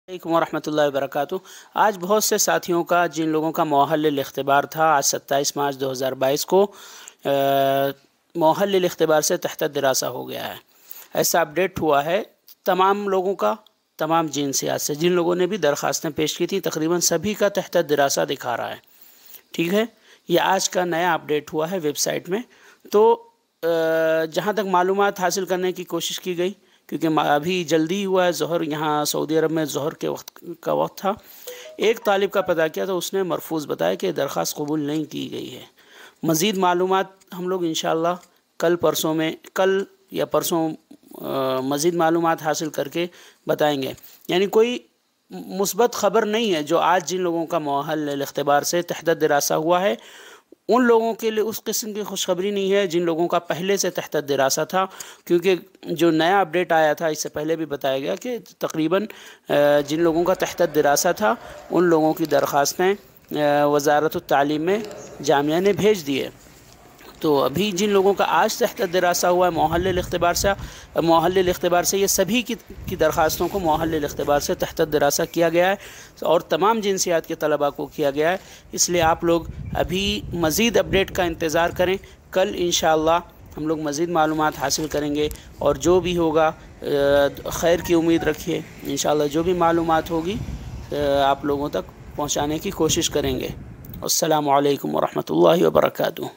السلام ورحمۃ اللہ وبرکاتہ۔ آج بہت سے ساتھیوں کا جن لوگوں کا مؤہل الاختبار تھا، آج 27 مارچ 2022 کو مؤہل الاختبار سے تحت دراسہ ہو گیا ہے۔ ایسا اپڈیٹ ہوا ہے تمام لوگوں کا، تمام جنسیات سے جن لوگوں نے بھی درخواستیں پیش کی تھی، تقریباً سبھی کا تحت دراسہ دکھا رہا ہے۔ ٹھیک ہے، یہ آج کا نیا اپڈیٹ ہوا ہے ویب سائٹ میں۔ تو جہاں تک معلومات حاصل کرنے کی کوشش کی گئی، کیونکہ ابھی جلدی ہوا ہے، ظہر یہاں سعودی عرب میں ظہر کے وقت تھا، ایک طالب کا پتہ کیا تو اس نے مرفوض بتایا کہ درخواست قبول نہیں کی گئی ہے۔ مزید معلومات ہم لوگ انشاءاللہ کل یا پرسوں مزید معلومات حاصل کر کے بتائیں گے۔ یعنی کوئی مثبت خبر نہیں ہے جو آج جن لوگوں کا مؤہل الاختبار سے تحت دراسہ ہوا ہے، ان لوگوں کے لیے اس قسم کی خوشخبری نہیں ہے جن لوگوں کا پہلے سے تحت دراسہ تھا، کیونکہ جو نیا اپڈیٹ آیا تھا اس سے پہلے بھی بتایا گیا کہ تقریباً جن لوگوں کا تحت دراسہ تھا ان لوگوں کی درخواستیں وزارت التعلیم میں جامعہ نے بھیج دیے۔ تو ابھی جن لوگوں کا آج تحت دراسہ ہوا ہے مؤہل الاختبار سے یہ سبھی کی درخواستوں کو مؤہل الاختبار سے تحت دراسہ کیا گیا ہے اور تمام جنسیات کے طلباء کو کیا گیا ہے۔ اس لیے آپ لوگ ابھی مزید اپڈیٹ کا انتظار کریں، کل انشاءاللہ ہم لوگ مزید معلومات حاصل کریں گے، اور جو بھی ہوگا خیر کی امید رکھیے، انشاءاللہ جو بھی معلومات ہوگی آپ لوگوں تک پہنچانے کی کوشش کریں گے۔ السلام علیکم ورحمۃ اللہ وبرکاتہ۔